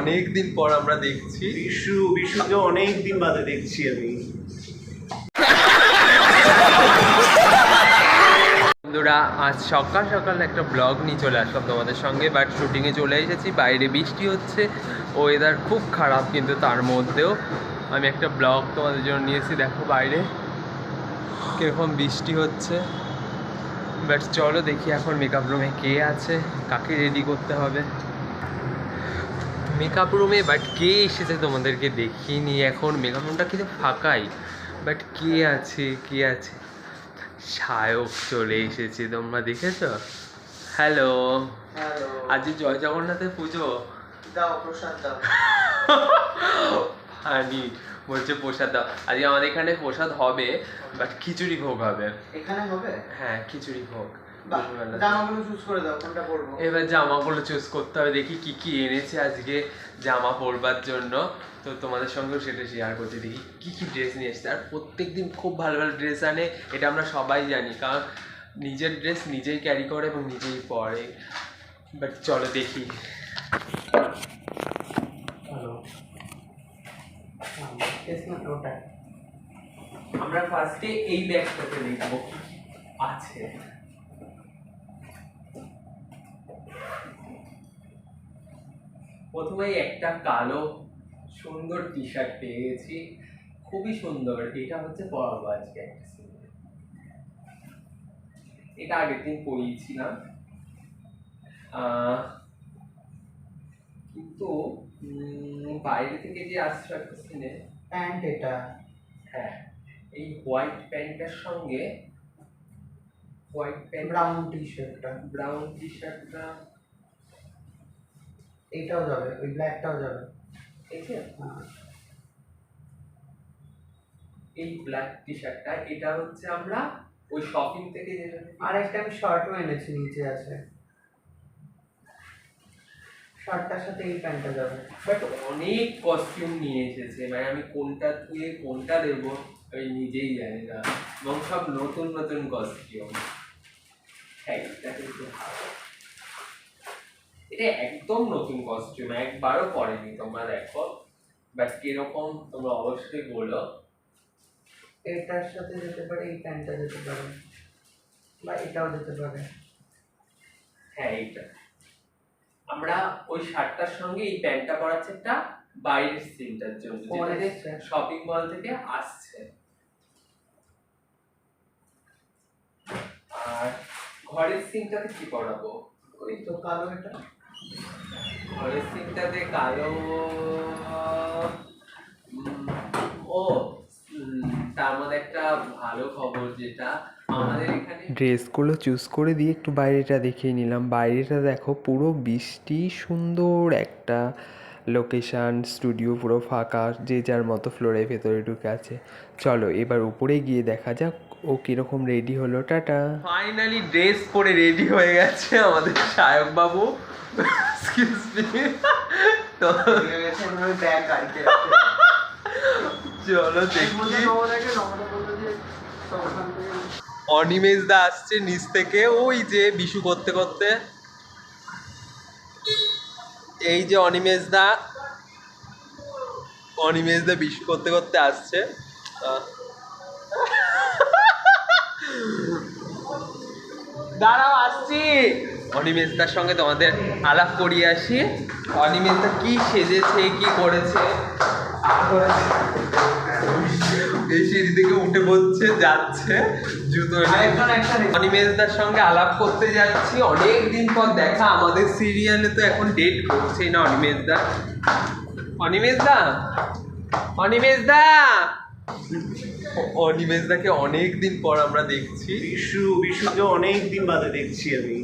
অনেক দিন পর আমরা দেখছি। বিশুকে অনেক দিন বাদে দেখছি আমি। বন্ধুরা, আজ সকাল সকাল একটা ব্লগ নিয়ে চলে আসলাম তোমাদের সঙ্গে। বাট শুটিংয়ে চলে এসেছি, বাইরে বৃষ্টি হচ্ছে, ওয়েদার খুব খারাপ, কিন্তু তার মধ্যেও আমি একটা ব্লগ তোমাদের জন্য নিয়েছি। দেখো বাইরে কীরকম বৃষ্টি হচ্ছে। বাট চলো দেখি এখন মেকআপ রুমে কে আছে, কাকে রেডি করতে হবে মেকআপ রুমে। বাট কে এসেছে তোমাদেরকে দেখিনি এখন। মেকআপ রুমটা কিন্তু ফাঁকাই, বাট কে আছে সায়ক চলে এসেছে, তোমরা দেখেছো? হ্যালো, আজ জয় জগন্নাথের পুজো, দাও প্রসাদ দাও। হানি বলছে প্রসাদ দাও। আজকে আমাদের এখানে প্রসাদ হবে, বাট খিচুড়ি ভোগ হবে। এখানে হবে? হ্যাঁ, খিচুড়ি ভোগ। জামাগুলো চুজ করে দাও, কোনটা পরবো? এবার জামাগুলো চুজ করতে হবে, দেখি কি কি এনেছে আজকে জামা পরবার জন্য। তো তোমাদের সঙ্গেও সেটা শেয়ার করছি, দেখি কি কি ড্রেস নিয়ে এসছে। আর প্রত্যেকদিন খুব ভালো ভালো ড্রেস আনে, এটা আমরা সবাই জানি, কারণ নিজের ড্রেস নিজেই ক্যারি করে এবং নিজেই পরে। বাট চলো দেখি। আমরা ফার্স্টে এই ব্যাগটাতে দেখবো কি কি আছে। প্রথমে একটা কালো সুন্দর টি শার্ট পেয়ে গেছি, খুবই সুন্দর। এটা হচ্ছে পরাবো আজকে একটা সিনে। এটা আগের দিন পরিয়েছিলাম, কিন্তু বাইরে থেকে যে আসছে একটা সিনে প্যান্ট এটা। হ্যাঁ, এই হোয়াইট প্যান্টটার সঙ্গে হোয়াইট প্যান্ট, ব্রাউন টি শার্টটা এটাও যাবে, ওই ব্ল্যাকটাও যাবে। এই ব্ল্যাক টি শার্টটা, এটা হচ্ছে আমরা ওই শপিং থেকে যেটা। আর একটা আমি শর্টও এনেছি, নিচে আছে। শার্টটার সাথে এই প্যান্টটা যাবে। বাট অনেক কস্টিউম নিয়ে এসেছে, মানে আমি কোনটা থেকে কোনটা দেবো আমি নিজেই জানি না, এবং সব নতুন নতুন কস্টিউম। হ্যাঁ, এটা কিন্তু ভালো, এটা একদম নতুন কস্টিউম, একবারও পরেনি, তোমরা দেখো। বাট কিরকম তোমরা অবশ্যই বলো। এটার সাথে যেতে পারে, এই প্যান্টটা যেতে পারে, বা এটাও যেতে পারে। হ্যাঁ, এইটা আমরা ওই শার্টটার সঙ্গে এই প্যান্টটা পরাচ্ছে একটা বাইরের সিনটার জন্য, যেটা শপিং মল থেকে আসছে। আর ঘরের সিনটাতে কি পরাবো? ওই তো কালো, এটা ঘরের সিনটাতে কালো। ও তার মধ্যে একটা ভালো খবর, যেটা আমাদের এখানে ড্রেসগুলো চুজ করে দিয়ে একটু বাইরেটা দেখিয়ে নিলাম। বাইরেটা দেখো, পুরো বৃষ্টি, সুন্দর একটা লোকেশান, স্টুডিও পুরো ফাঁকা, যে যার মতো ফ্লোরের ভেতরে ঢুকে আছে। চলো এবার উপরে গিয়ে দেখা যাক ও কিরকম রেডি হলো। টাটা। ফাইনালি ড্রেস পরে রেডি হয়ে গেছে আমাদের সায়ক বাবু। তো চলো দেখি। অনিমেষ দা আসছে নিচ থেকে, ওই যে বিশু করতে করতে। এই যে অনিমেষ দা বিশু করতে করতে আসছে। দাঁড়াও, আসছি। অনিমেষ দার সঙ্গে তোমাদের আলাপ করিয়ে আসি। অনিমেষ দা কি সেজেছে, কি করেছে। এই সিঁড়ি থেকে উঠে পড়ছে, যাচ্ছে জুতো। অনিমেষ দার সঙ্গে আলাপ করতে যাচ্ছি, অনেক দিন পর দেখা। আমাদের সিরিয়ালে তো এখন ডেট করছেই না অনিমেষ দা। অনিমেষ দাকে অনেক দিন পর আমরা দেখছি। বিশুকে অনেক দিন বাদে দেখছি আমি।